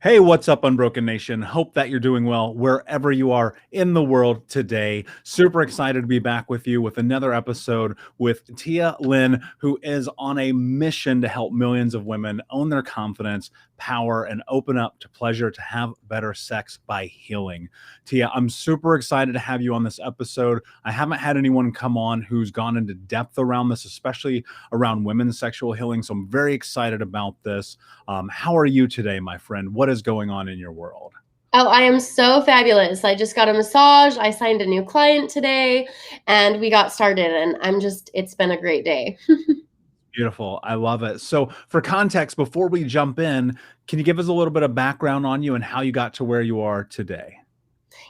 Hey, what's up, Unbroken Nation? Hope that you're doing well wherever you are in the world today. Super excited to be back with you with another episode with Tia Lynn, who is on a mission to help millions of women own their confidence, power, and open up to pleasure to have better sex by healing. Tia, I'm super excited to have you on this episode. I haven't had anyone come on who's gone into depth around this, especially around women's sexual healing. So I'm very excited about this. How are you today, my friend? What is going on in your world? Oh, I am so fabulous. I just got a massage. I signed a new client today and we got started and it's been a great day. Beautiful. I love it. So, for context, before we jump in, can you give us a little bit of background on you and how you got to where you are today?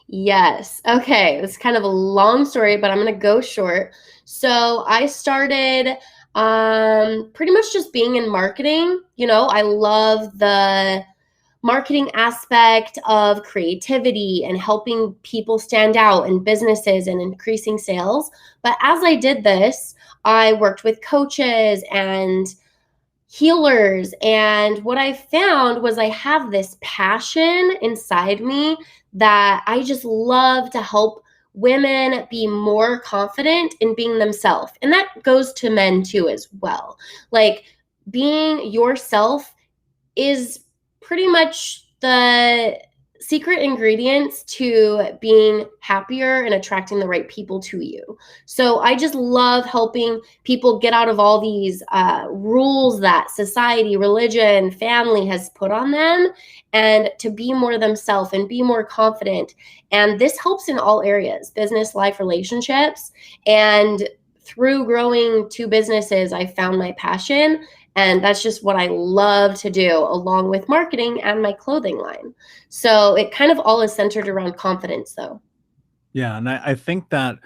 Yes. Okay. It's kind of a long story, but I'm going to go short. So I started pretty much just being in marketing. I love the marketing aspect of creativity and helping people stand out in businesses and increasing sales. But as I did this, I worked with coaches and healers. And what I found was I have this passion inside me that I just love to help women be more confident in being themselves. And that goes to men too, as well. Like being yourself is pretty much the secret ingredients to being happier and attracting the right people to you. So I just love helping people get out of all these rules that society, religion, family has put on them and to be more themselves and be more confident. And this helps in all areas, business, life, relationships. And through growing two businesses, I found my passion, and that's just what I love to do, along with marketing and my clothing line. So it kind of all is centered around confidence, though. Yeah, and I think that,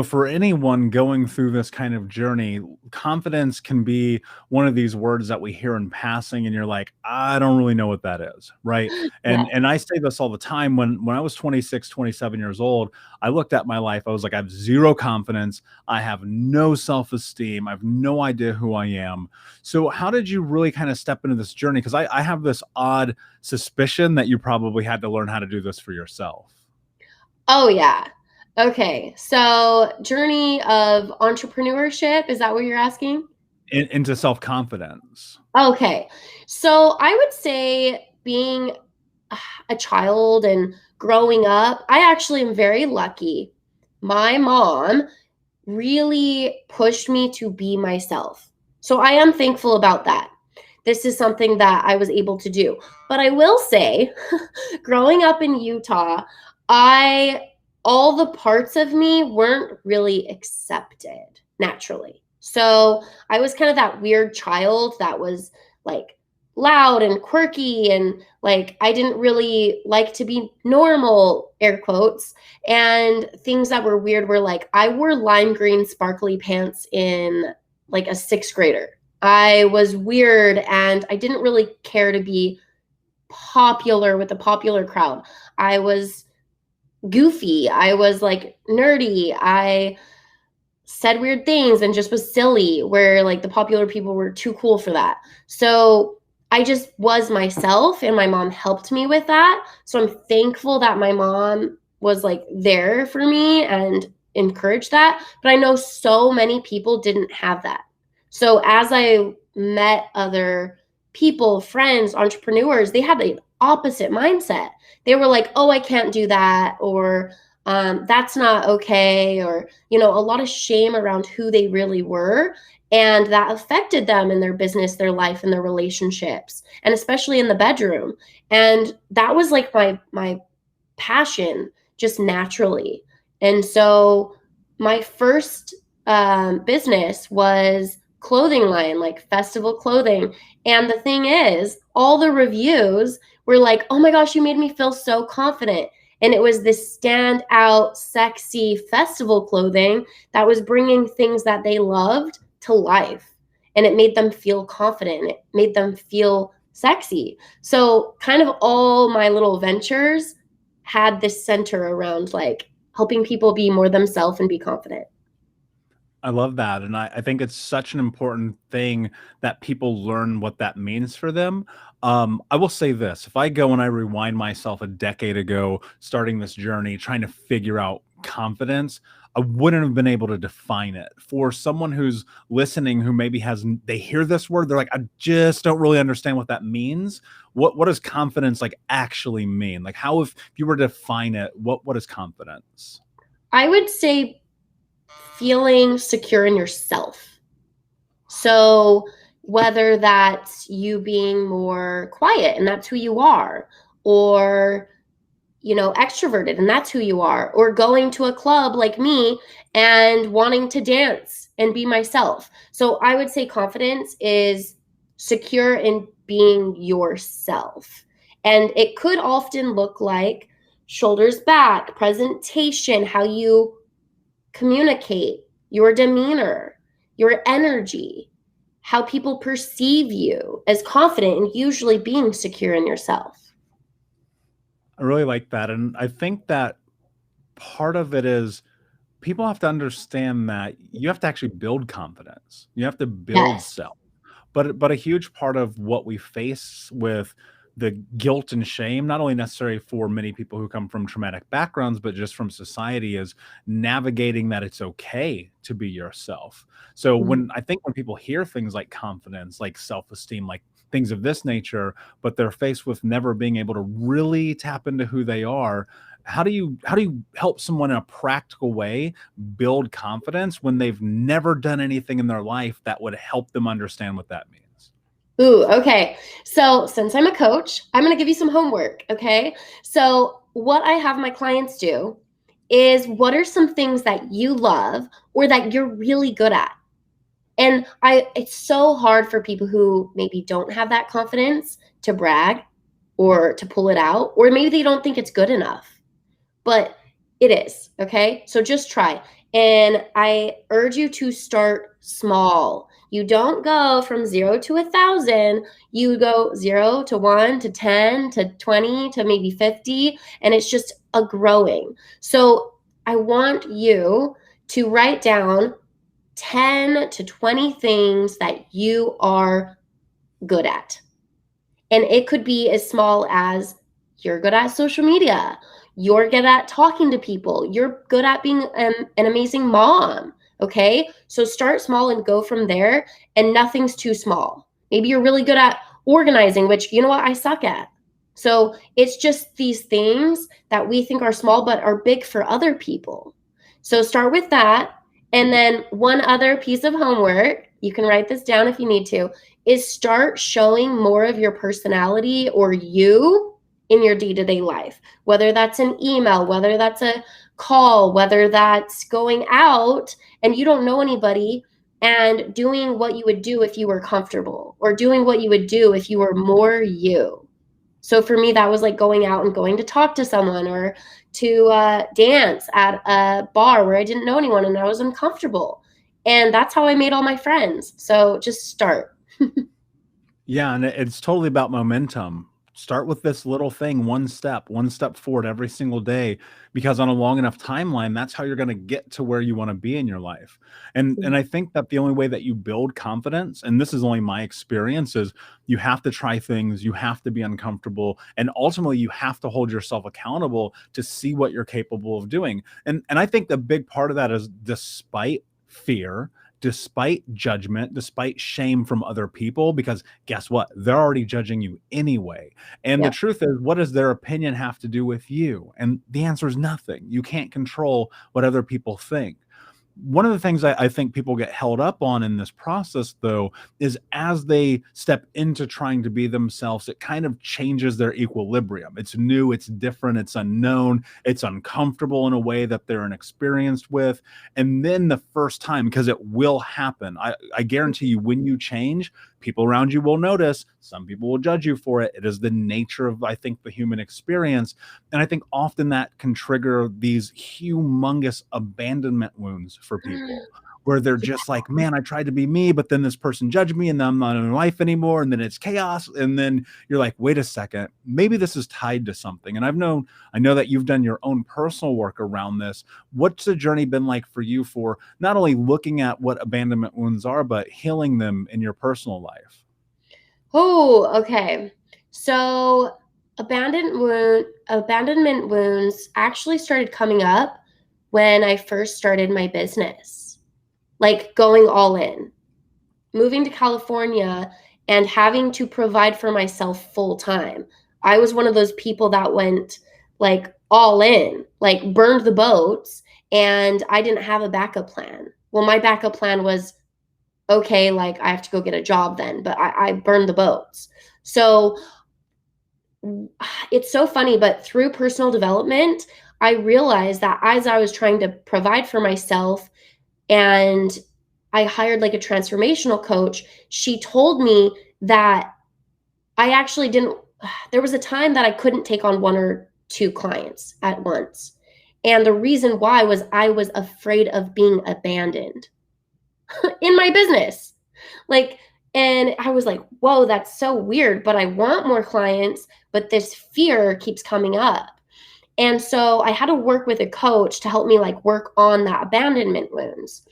for anyone going through this kind of journey, confidence can be one of these words that we hear in passing, and you're like, I don't really know what that is, right? Yeah. And I say this all the time. When I was 26, 27 years old, I looked at my life. I was like, I have zero confidence. I have no self-esteem. I have no idea who I am. So how did you really kind of step into this journey? Because I have this odd suspicion that you probably had to learn how to do this for yourself. Oh, yeah. Okay. So, journey of entrepreneurship, is that what you're asking? Into self-confidence. Okay. So, I would say being a child and growing up, I actually am very lucky. My mom really pushed me to be myself. So I am thankful about that. This is something that I was able to do. But I will say, growing up in Utah, I all the parts of me weren't really accepted naturally. So I was kind of that weird child that was like loud and quirky, and like I didn't really like to be normal, air quotes. And things that were weird were like I wore lime green sparkly pants in like a sixth grader. I was weird and I didn't really care to be popular with the popular crowd. I was goofy. I was like nerdy. I said weird things and just was silly, where like the popular people were too cool for that. So I just was myself and my mom helped me with that. So I'm thankful that my mom was like there for me and encouraged that. But I know so many people didn't have that. So as I met other people, friends, entrepreneurs, they had the opposite mindset. They were like, oh, I can't do that, or that's not okay, or a lot of shame around who they really were, and that affected them in their business, their life, and their relationships, and especially in the bedroom. And that was like my passion, just naturally. And so my first business was clothing line, like festival clothing. And the thing is, all the reviews were like, oh my gosh, you made me feel so confident. And it was this standout, sexy festival clothing that was bringing things that they loved to life. And it made them feel confident. It made them feel sexy. So, kind of all my little ventures had this center around like helping people be more themselves and be confident. I love that. And I think it's such an important thing that people learn what that means for them. I will say this, if I go and I rewind myself a decade ago, starting this journey, trying to figure out confidence, I wouldn't have been able to define it. For someone who's listening, who maybe they hear this word, they're like, I just don't really understand what that means. What does confidence like actually mean? Like, how, if you were to define it, what is confidence? I would say feeling secure in yourself. So whether that's you being more quiet and that's who you are, or extroverted and that's who you are, or going to a club like me and wanting to dance and be myself. So I would say confidence is secure in being yourself. And it could often look like shoulders back, presentation, how you communicate, your demeanor, your energy, how people perceive you as confident and usually being secure in yourself. I really like that. And I think that part of it is people have to understand that you have to actually build confidence. You have to build Yes. self. But a huge part of what we face with the guilt and shame, not only necessary for many people who come from traumatic backgrounds, but just from society, is navigating that it's okay to be yourself. So Mhm. when people hear things like confidence, like self-esteem, like things of this nature, but they're faced with never being able to really tap into who they are, how do you help someone in a practical way build confidence when they've never done anything in their life that would help them understand what that means? Ooh, okay. So since I'm a coach, I'm going to give you some homework. Okay. So what I have my clients do is, what are some things that you love or that you're really good at? And it's so hard for people who maybe don't have that confidence to brag or to pull it out, or maybe they don't think it's good enough, but it is. Okay. So just try. And I urge you to start small. You don't go from 0 to 1,000. You go 0 to 1 to 10 to 20 to maybe 50. And it's just a growing. So I want you to write down 10 to 20 things that you are good at. And it could be as small as, you're good at social media, you're good at talking to people, you're good at being an amazing mom. Okay. So start small and go from there. And nothing's too small. Maybe you're really good at organizing, which, you know what, I suck at. So it's just these things that we think are small but are big for other people. So start with that. And then one other piece of homework, you can write this down if you need to, is start showing more of your personality or you in your day-to-day life, whether that's an email, whether that's a call, whether that's going out and you don't know anybody and doing what you would do if you were comfortable, or doing what you would do if you were more you. So for me, that was like going out and going to talk to someone, or to dance at a bar where I didn't know anyone and I was uncomfortable. And that's how I made all my friends. So just start. Yeah, and it's totally about momentum. Start with this little thing, one step forward every single day, because on a long enough timeline, that's how you're going to get to where you want to be in your life. And I think that the only way that you build confidence, and this is only my experience, is you have to try things, you have to be uncomfortable, and ultimately you have to hold yourself accountable to see what you're capable of doing. And I think the big part of that is, despite fear, despite judgment, despite shame from other people, because guess what? They're already judging you anyway. And the Yeah. truth is, what does their opinion have to do with you? And the answer is nothing. You can't control what other people think. One of the things I think people get held up on in this process, though, is as they step into trying to be themselves, it kind of changes their equilibrium. It's new, it's different, it's unknown, it's uncomfortable in a way that they're inexperienced with. And then the first time, because it will happen, I guarantee you, when you change, people around you will notice. Some people will judge you for it. It is the nature of, I think, the human experience. And I think often that can trigger these humongous abandonment wounds for people, where they're just like, man, I tried to be me, but then this person judged me and then I'm not in life anymore. And then it's chaos. And then you're like, wait a second, maybe this is tied to something. And I know that you've done your own personal work around this. What's the journey been like for you for not only looking at what abandonment wounds are, but healing them in your personal life? Oh, okay. So abandonment wounds actually started coming up when I first started my business, like going all in, moving to California and having to provide for myself full time. I was one of those people that went like all in, like burned the boats, and I didn't have a backup plan. Well, my backup plan was okay, like I have to go get a job then, but I burned the boats. So it's so funny, but through personal development, I realized that as I was trying to provide for myself and I hired like a transformational coach, she told me that I actually didn't, there was a time that I couldn't take on one or two clients at once. And the reason why was I was afraid of being abandoned in my business. Like, and I was like, whoa, that's so weird, but I want more clients, but this fear keeps coming up. And so I had to work with a coach to help me like work on that abandonment wounds.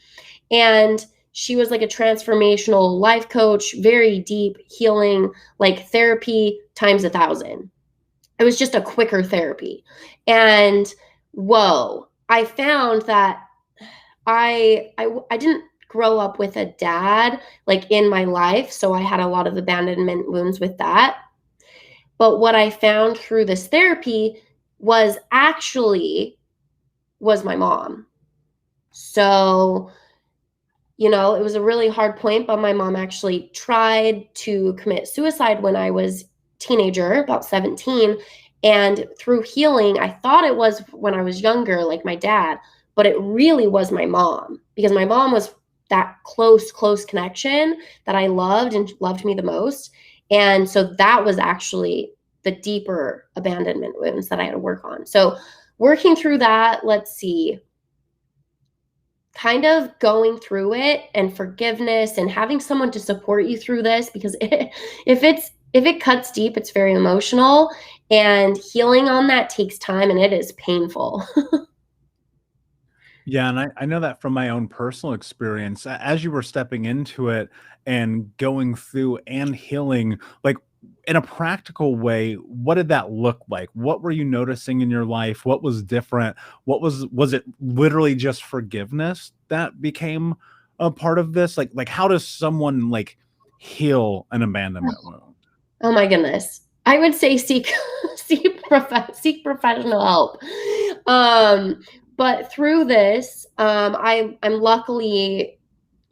And she was like a transformational life coach, very deep healing, like therapy times 1,000. It was just a quicker therapy. And whoa, I found that I didn't grow up with a dad like in my life, so I had a lot of abandonment wounds with that. But what I found through this therapy was my mom. So, it was a really hard point, but my mom actually tried to commit suicide when I was teenager, about 17. And through healing, I thought it was when I was younger, like my dad, but it really was my mom, because my mom was that close connection that I loved and loved me the most. And so that was actually the deeper abandonment wounds that I had to work on. So working through that, let's see, kind of going through it and forgiveness and having someone to support you through this, because if it cuts deep, it's very emotional, and healing on that takes time and it is painful. Yeah, and I know that from my own personal experience. As you were stepping into it and going through and healing, like in a practical way, what did that look like? What were you noticing in your life? What was different? Was it literally just forgiveness that became a part of this? Like how does someone like heal an abandonment wound? Oh my goodness. I would say seek professional help. But through this, I'm luckily,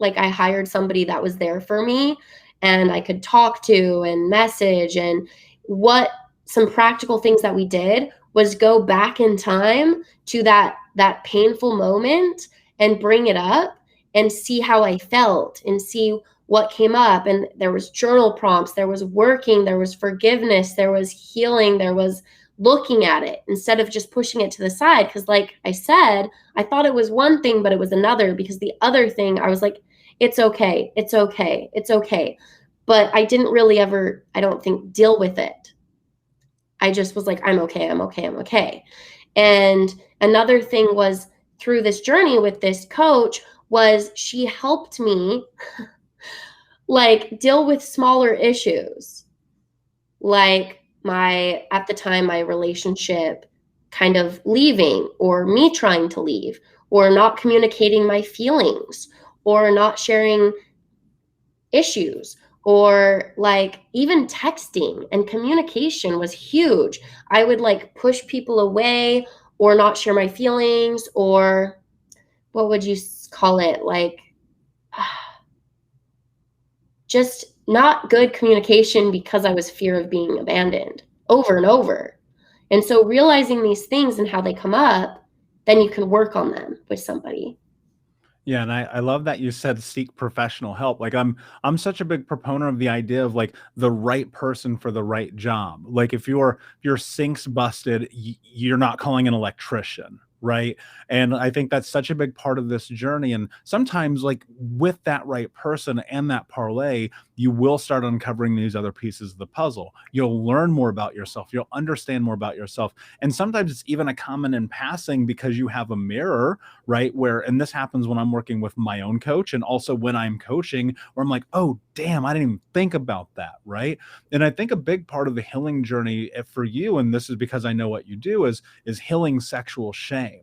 like, I hired somebody that was there for me and I could talk to and message. And what some practical things that we did was go back in time to that painful moment and bring it up and see how I felt and see what came up. And there was journal prompts, there was working, there was forgiveness, there was healing, there was looking at it instead of just pushing it to the side. Because like I said, I thought it was one thing, but it was another, because the other thing I was like, it's okay, it's okay, it's okay. But I didn't really ever, I don't think, deal with it. I just was like, I'm okay, I'm okay, I'm okay. And another thing was, through this journey with this coach, was she helped me like deal with smaller issues, like at the time, my relationship kind of leaving, or me trying to leave, or not communicating my feelings, or not sharing issues, or like even texting and communication was huge. I would like push people away or not share my feelings, or what would you call it? Like, just not good communication, because I was fear of being abandoned over and over. And so realizing these things and how they come up, then you can work on them with somebody. Yeah, and I love that you said seek professional help. Like I'm such a big proponent of the idea of like the right person for the right job. Like if your sink's busted, you're not calling an electrician, right? And I think that's such a big part of this journey. And sometimes, like with that right person and that parlay, you will start uncovering these other pieces of the puzzle. You'll learn more about yourself, you'll understand more about yourself. And sometimes it's even a common in passing because you have a mirror, right? Where, and this happens when I'm working with my own coach and also when I'm coaching, where I'm like, oh, damn, I didn't even think about that, right? And I think a big part of the healing journey for you, and this is because I know what you do, is healing sexual shame.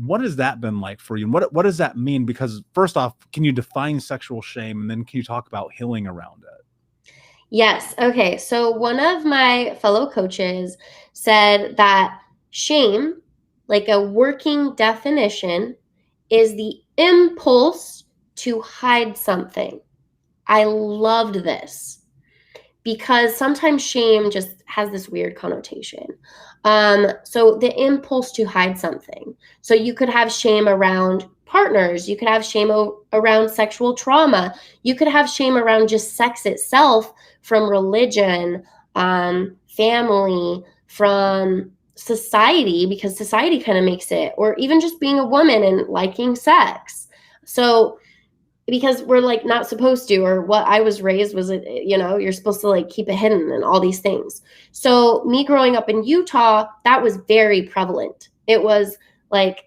What has that been like for you? And what does that mean? Because first off, can you define sexual shame? And then can you talk about healing around it? Yes. Okay. So one of my fellow coaches said that shame, like a working definition, is the impulse to hide something. I loved this because sometimes shame just has this weird connotation. So the impulse to hide something. So you could have shame around partners. You could have shame around sexual trauma. You could have shame around just sex itself, from religion, family, from society, because society kind of makes it, or even just being a woman and liking sex. So because we're like not supposed to, or what I was raised was, you're supposed to like keep it hidden and all these things. So me growing up in Utah, that was very prevalent. It was like,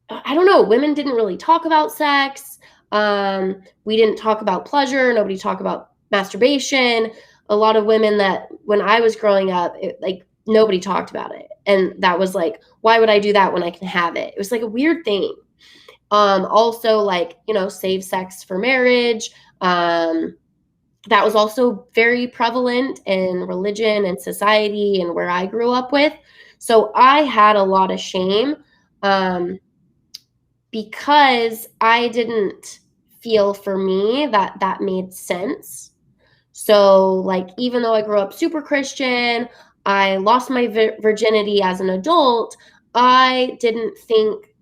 I don't know, women didn't really talk about sex. We didn't talk about pleasure. Nobody talked about masturbation. A lot of women that when I was growing up, like nobody talked about it. And that was like, why would I do that when I can have it? It was like a weird thing. Also like, save sex for marriage. That was also very prevalent in religion and society and where I grew up with. So I had a lot of shame because I didn't feel for me that made sense. So like, even though I grew up super Christian, I lost my virginity as an adult, I didn't think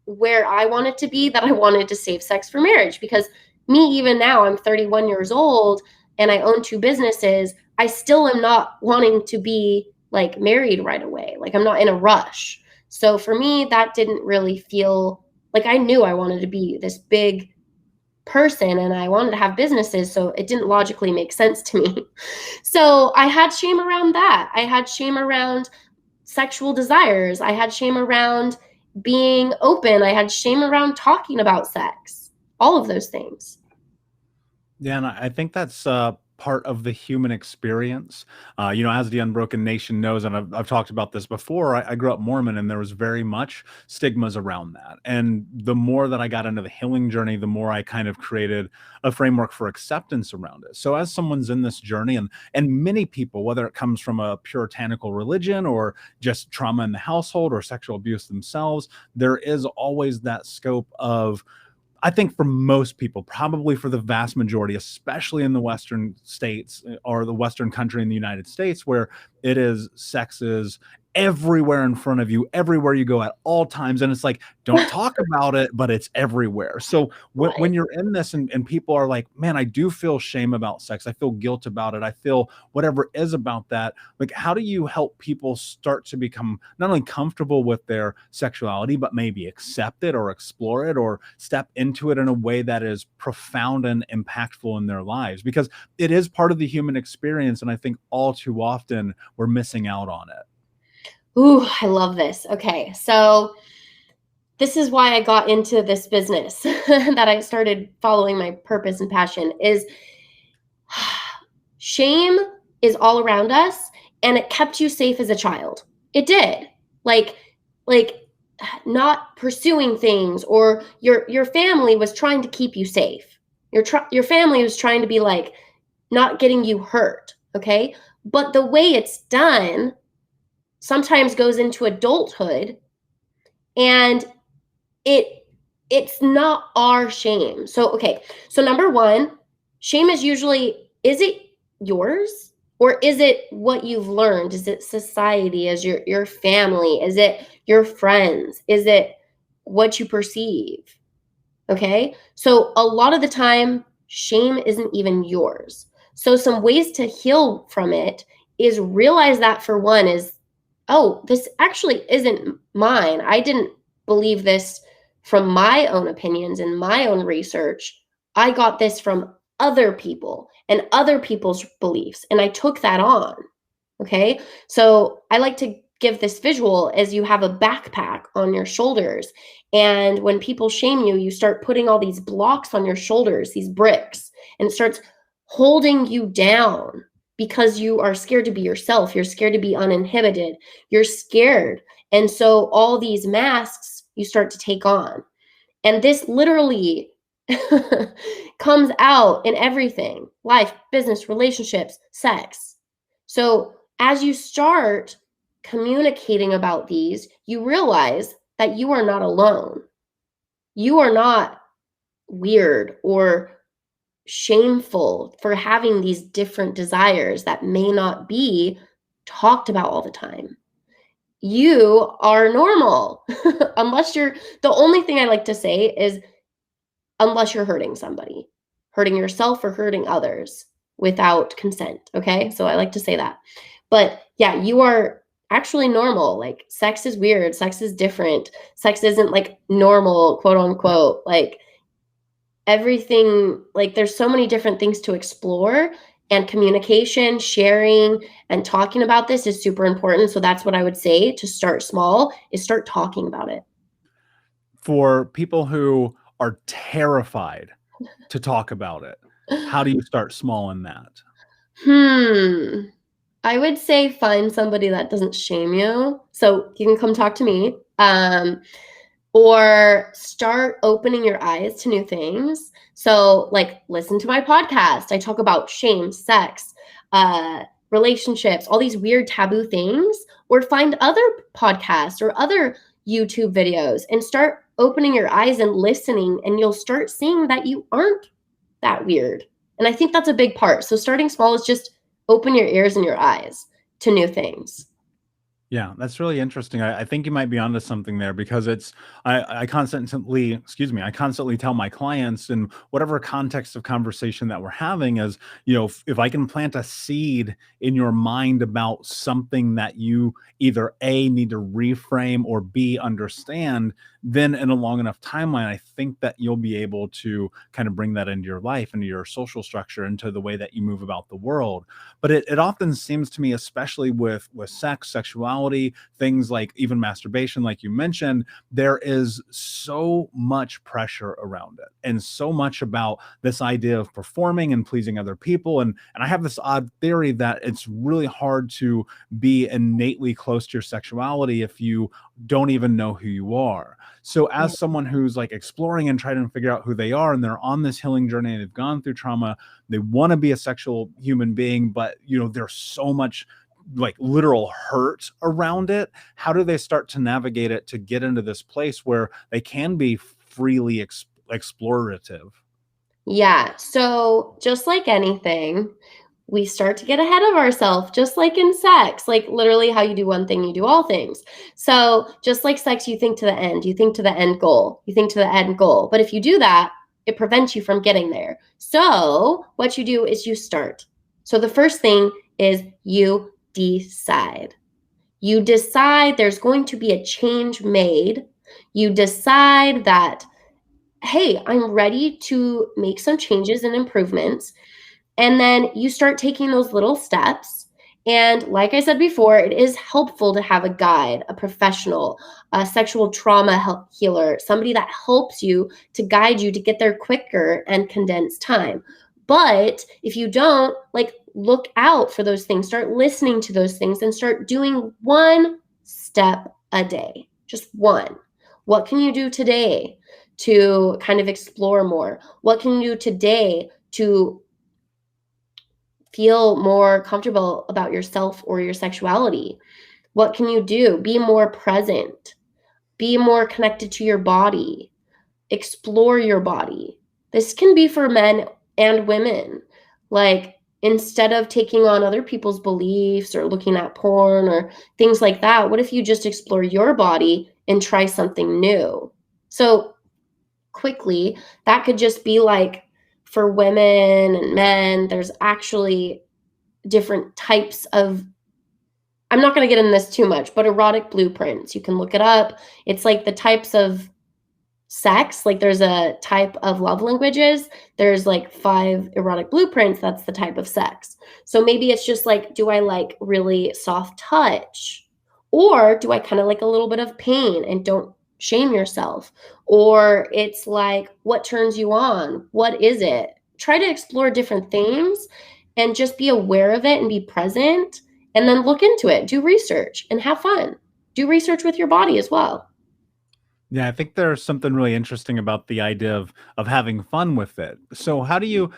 where I wanted to be that I wanted to save sex for marriage. Because me, even now, I'm 31 years old and I own 2 businesses. I still am not wanting to be like married right away. Like I'm not in a rush. So for me, that didn't really feel like, I knew I wanted to be this big person and I wanted to have businesses. So it didn't logically make sense to me. So I had shame around that. I had shame around sexual desires. I had shame around being open. I had shame around talking about sex, all of those things. Yeah, and I think that's part of the human experience. As the Unbroken Nation knows, and I've talked about this before, I grew up Mormon, and there was very much stigmas around that. And the more that I got into the healing journey, the more I kind of created a framework for acceptance around it. So as someone's in this journey, and many people, whether it comes from a puritanical religion or just trauma in the household or sexual abuse themselves, there is always that scope of, I think for most people, probably for the vast majority, especially in the Western states or the Western country in the United States, where sex is everywhere in front of you, everywhere you go at all times. And it's like, don't talk about it, but it's everywhere. So when you're in this and people are like, man, I do feel shame about sex. I feel guilt about it. I feel whatever is about that. Like, how do you help people start to become not only comfortable with their sexuality, but maybe accept it or explore it or step into it in a way that is profound and impactful in their lives? Because it is part of the human experience. And I think all too often we're missing out on it. Ooh, I love this. Okay. So this is why I got into this business that I started following my purpose and passion is shame is all around us and it kept you safe as a child. It did. Like not pursuing things, or your family was trying to keep you safe. Your family was trying to be like not getting you hurt, okay? But the way it's done sometimes goes into adulthood, and it's not our shame. So okay, so number one, shame is usually, is it yours or is it what you've learned? Is it society? Is your family? Is it your friends? Is it what you perceive? Okay, so a lot of the time shame isn't even yours. So some ways to heal from it is realize that, for one, is oh, this actually isn't mine. I didn't believe this from my own opinions and my own research. I got this from other people and other people's beliefs, and I took that on. Okay. So I like to give this visual as you have a backpack on your shoulders. And when people shame you, you start putting all these blocks on your shoulders, these bricks, and it starts holding you down because you are scared to be yourself. You're scared to be uninhibited. You're scared. And so all these masks you start to take on. And this literally comes out in everything: life, business, relationships, sex. So as you start communicating about these, you realize that you are not alone. You are not weird or shameful for having these different desires that may not be talked about all the time. You are normal. Unless you're, the only thing I like to say is, unless you're hurting somebody, hurting yourself or hurting others without consent. Okay. So I like to say that. But yeah, you are actually normal. Like, sex is weird. Sex is different. Sex isn't like normal, quote unquote. Like, everything, like, there's so many different things to explore, and communication, sharing, and talking about this is super important. So that's what I would say to start small, is start talking about it. For people who are terrified to talk about it, how do you start small in that? I would say find somebody that doesn't shame you. So you can come talk to me. Or start opening your eyes to new things. So, like, listen to my podcast. I talk about shame, sex, relationships, all these weird taboo things. Or find other podcasts or other YouTube videos and start opening your eyes and listening, and you'll start seeing that you aren't that weird. And I think that's a big part. So starting small is just open your ears and your eyes to new things. Yeah, that's really interesting. I think you might be onto something there, because I constantly tell my clients, in whatever context of conversation that we're having, is, if I can plant a seed in your mind about something that you either A, need to reframe, or B, understand, then in a long enough timeline, I think that you'll be able to kind of bring that into your life, into your social structure, into the way that you move about the world. But it often seems to me, especially with sex, sexuality, things like even masturbation, like you mentioned, there is so much pressure around it, and so much about this idea of performing and pleasing other people. And I have this odd theory that it's really hard to be innately close to your sexuality if you don't even know who you are. So Yeah. as someone who's like exploring and trying to figure out who they are, and they're on this healing journey, and they've gone through trauma, they want to be a sexual human being, but there's so much like literal hurt around it. How do they start to navigate it to get into this place where they can be freely explorative? Yeah. So just like anything, we start to get ahead of ourselves, just like in sex. Like, literally, how you do one thing, you do all things. So just like sex, you think to the end, you think to the end goal, you think to the end goal. But if you do that, it prevents you from getting there. So what you do is you start. So the first thing is you decide. You decide there's going to be a change made. You decide that, hey, I'm ready to make some changes and improvements. And then you start taking those little steps. And like I said before, it is helpful to have a guide, a professional, a sexual trauma healer, somebody that helps you to guide you to get there quicker and condense time. But if you don't, like, look out for those things, start listening to those things, and start doing one step a day, just one. What can you do today to kind of explore more? What can you do today to feel more comfortable about yourself or your sexuality? What can you do? Be more present, be more connected to your body, explore your body. This can be for men and women. Like, instead of taking on other people's beliefs or looking at porn or things like that, what if you just explore your body and try something new? So, quickly, that could just be like, for women and men, there's actually different types of I'm not going to get in this too much, but erotic blueprints. You can look it up. It's like the types of sex. Like there's a type of love languages. There's like 5 erotic blueprints. That's the type of sex. So maybe it's just like, do I like really soft touch? Or do I kind of like a little bit of pain, and don't shame yourself? Or it's like, what turns you on? What is it? Try to explore different things and just be aware of it and be present, and then look into it. Do research and have fun. Do research with your body as well. Yeah, I think there's something really interesting about the idea of having fun with it. So how do you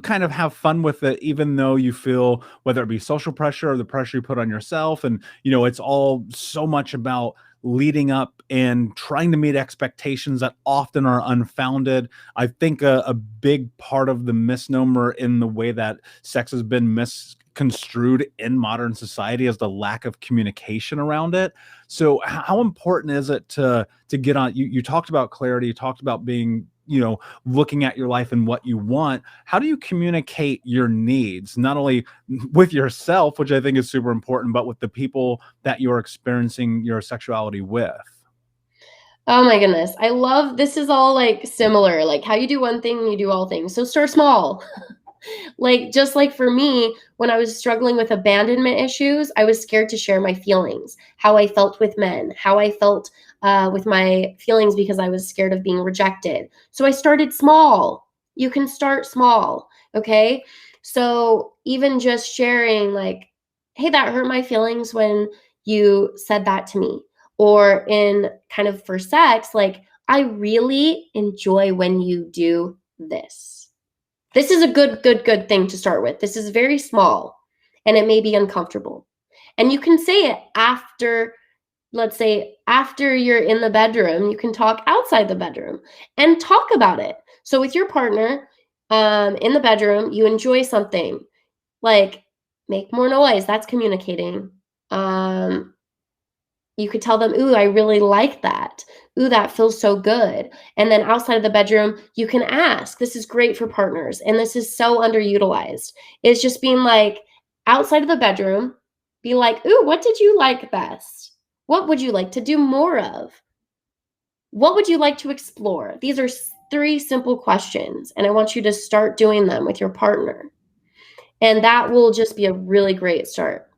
kind of have fun with it even though you feel whether it be social pressure or the pressure you put on yourself and it's all so much about leading up and trying to meet expectations that often are unfounded. I think a big part of the misnomer in the way that sex has been misconstrued in modern society is the lack of communication around it. So how important is it to get on you talked about clarity, you talked about being, looking at your life and what you want. How do you communicate your needs, not only with yourself, which I think is super important, but with the people that you're experiencing your sexuality with? Oh my goodness. I love this is all like similar. Like how you do one thing, you do all things. So start small. Like just like for me, when I was struggling with abandonment issues, I was scared to share my feelings, how I felt with men, how I felt with my feelings because I was scared of being rejected. So I started small. You can start small. Okay. So even just sharing, like, hey, that hurt my feelings when you said that to me. Or in kind of for sex, like, I really enjoy when you do this. This is a good thing to start with. This is very small and it may be uncomfortable. And you can say it after, let's say, after you're in the bedroom, you can talk outside the bedroom and talk about it. So with your partner in the bedroom, you enjoy something, like make more noise. That's communicating. Um, you could tell them, ooh, I really like that. Ooh, that feels so good. And then outside of the bedroom, you can ask. This is great for partners. And this is so underutilized. It's just being like, outside of the bedroom, be like, ooh, what did you like best? What would you like to do more of? What would you like to explore? These are 3 simple questions. And I want you to start doing them with your partner. And that will just be a really great start.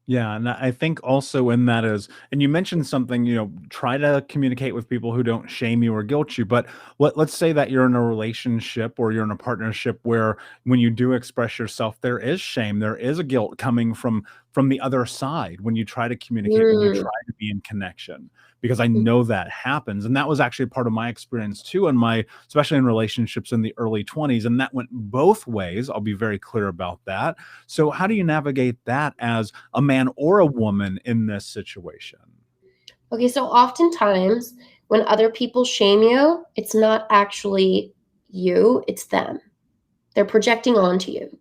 Yeah, and I think also in that is and you mentioned something, try to communicate with people who don't shame you or guilt you, but let's say that you're in a relationship or you're in a partnership where when you do express yourself, there is shame, there is a guilt coming from the other side when you try to communicate, when you Mm, try to be in connection, because I know that happens, and that was actually part of my experience too in my especially in relationships in the early 20s, and that went both ways, I'll be very clear about that. So how do you navigate that as a man or a woman in this situation? Okay, so oftentimes when other people shame you, it's not actually you, it's them. They're projecting onto you.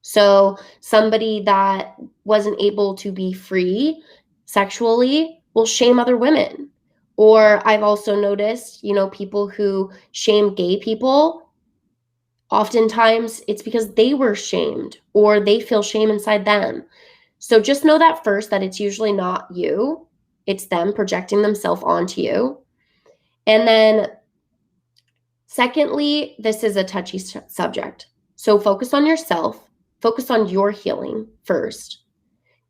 So somebody that wasn't able to be free sexually will shame other women. Or I've also noticed, people who shame gay people, oftentimes it's because they were shamed or they feel shame inside them. So just know that first, that it's usually not you, it's them projecting themselves onto you. And then, secondly, this is a touchy subject. So focus on yourself, focus on your healing first,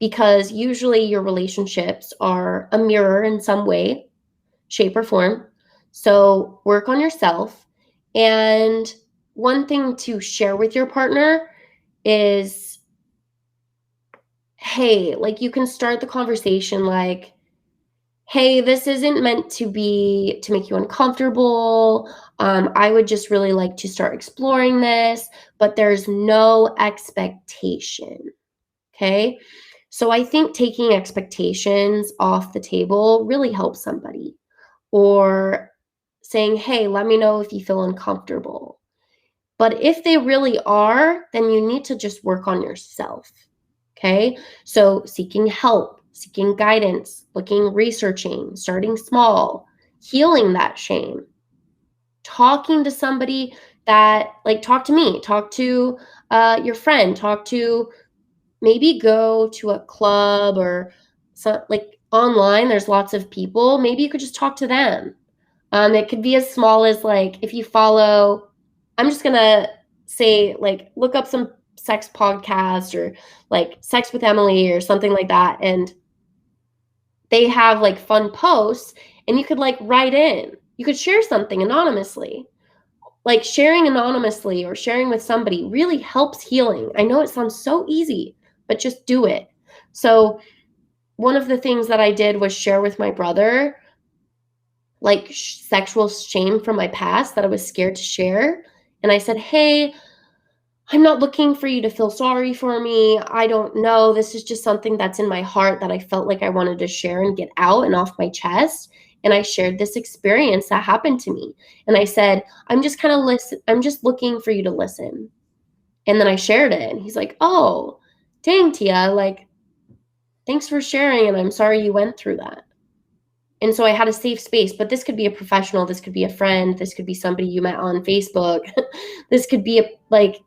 because usually your relationships are a mirror in some way, shape, or form. So work on yourself. And one thing to share with your partner is, hey, like you can start the conversation like, hey, this isn't meant to make you uncomfortable. I would just really like to start exploring this, but there's no expectation. Okay. So I think taking expectations off the table really helps somebody. Or saying, hey, let me know if you feel uncomfortable. But if they really are, then you need to just work on yourself. Okay. So seeking help, seeking guidance, looking, researching, starting small, healing that shame, talking to somebody that, like, talk to me, talk to your friend, talk to maybe go to a club or like online, there's lots of people. Maybe you could just talk to them. It could be as small as like if you follow, I'm just gonna say like look up some sex podcast or like Sex with Emily or something like that, and they have like fun posts, and you could like write in. You could share something anonymously. Like sharing anonymously or sharing with somebody really helps healing. I know it sounds so easy, but just do it. So one of the things that I did was share with my brother like sexual shame from my past that I was scared to share. And I said, hey, I'm not looking for you to feel sorry for me. I don't know. This is just something that's in my heart that I felt like I wanted to share and get out and off my chest. And I shared this experience that happened to me. And I said, I'm just kind of I'm just looking for you to listen. And then I shared it. And he's like, oh, dang, Tia, like, thanks for sharing. And I'm sorry you went through that. And so I had a safe space, but this could be a professional, this could be a friend, this could be somebody you met on Facebook. This could be like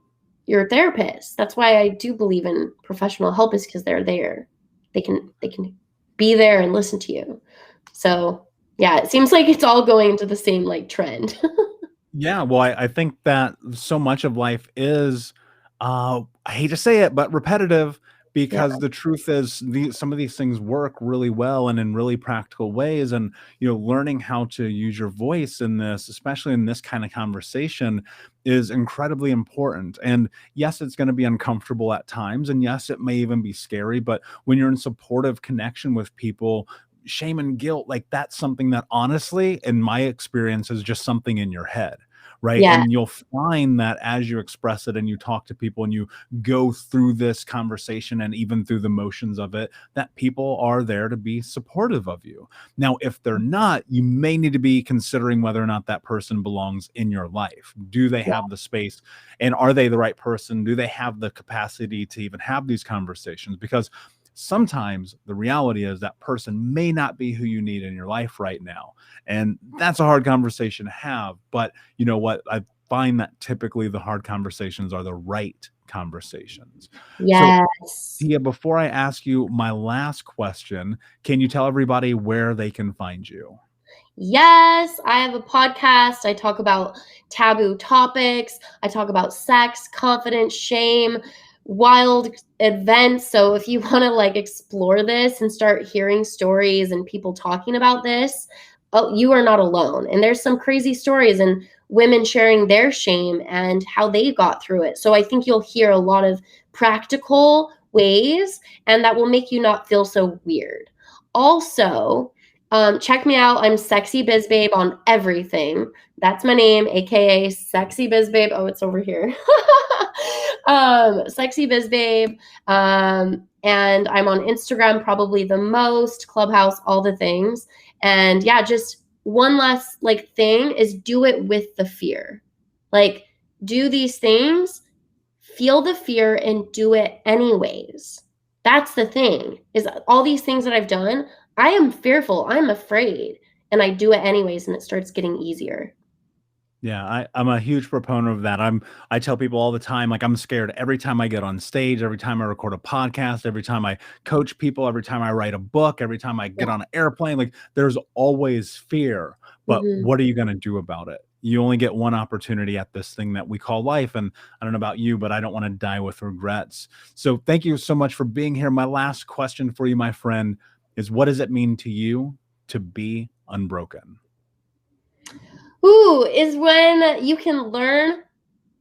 your therapist. That's why I do believe in professional help, is because they're there. They can be there and listen to you. So yeah, it seems like it's all going into the same like trend. Yeah, well, I think that so much of life is, I hate to say it, but repetitive, Yeah. because the truth is some of these things work really well and in really practical ways. And, learning how to use your voice in this, especially in this kind of conversation, is incredibly important. And yes, it's going to be uncomfortable at times. And yes, it may even be scary, but when you're in supportive connection with people, shame and guilt, like that's something that honestly, in my experience, is just something in your head. Right. Yeah. And you'll find that as you express it and you talk to people and you go through this conversation and even through the motions of it, that people are there to be supportive of you. Now, if they're not, you may need to be considering whether or not that person belongs in your life. Do they Yeah. have the space, and are they the right person? Do they have the capacity to even have these conversations? Because sometimes the reality is that person may not be who you need in your life right now. And that's a hard conversation to have. But you know what? I find that typically the hard conversations are the right conversations. So, Yes. Tia, before I ask you my last question, can you tell everybody where they can find you? Yes, I have a podcast. I talk about taboo topics. I talk about sex, confidence, shame, wild events. So if you want to like explore this and start hearing stories and people talking about this, oh, you are not alone. And there's some crazy stories and women sharing their shame and how they got through it. So I think you'll hear a lot of practical ways, and that will make you not feel so weird. Also, check me out. I'm Sexy Biz Babe on everything. That's my name, aka Sexy Biz Babe. Oh, it's over here. Sexy Biz Babe. And I'm on Instagram probably the most, Clubhouse, all the things. And yeah, just one last like thing is do it with the fear. Like do these things, feel the fear and do it anyways. That's the thing, is all these things that I've done, I am fearful, I'm afraid, and I do it anyways, and it starts getting easier. Yeah, I'm a huge proponent of that. I tell people all the time, like I'm scared every time I get on stage, every time I record a podcast, every time I coach people, every time I write a book, every time I Yeah. get on an airplane, like there's always fear. But Mhm. what are you going to do about it? You only get one opportunity at this thing that we call life. And I don't know about you, but I don't want to die with regrets. So thank you so much for being here. My last question for you, my friend, is what does it mean to you to be unbroken? Ooh, is when you can learn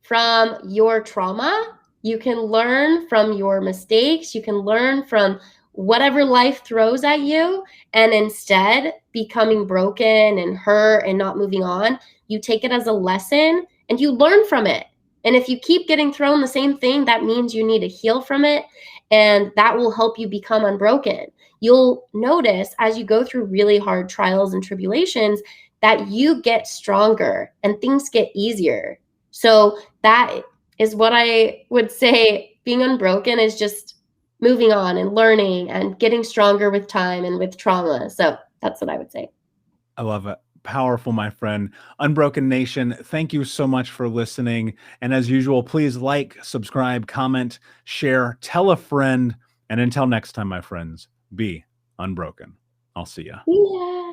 from your trauma. You can learn from your mistakes. You can learn from whatever life throws at you. And instead, becoming broken and hurt and not moving on, you take it as a lesson and you learn from it. And if you keep getting thrown the same thing, that means you need to heal from it. And that will help you become unbroken. You'll notice as you go through really hard trials and tribulations that you get stronger and things get easier. So that is what I would say. Being unbroken is just moving on and learning and getting stronger with time and with trauma. So that's what I would say. I love it. powerful, my friend. Unbroken Nation, thank you so much for listening. And as usual, please like, subscribe, comment, share, tell a friend. And until next time, my friends, be unbroken. I'll see ya. Yeah.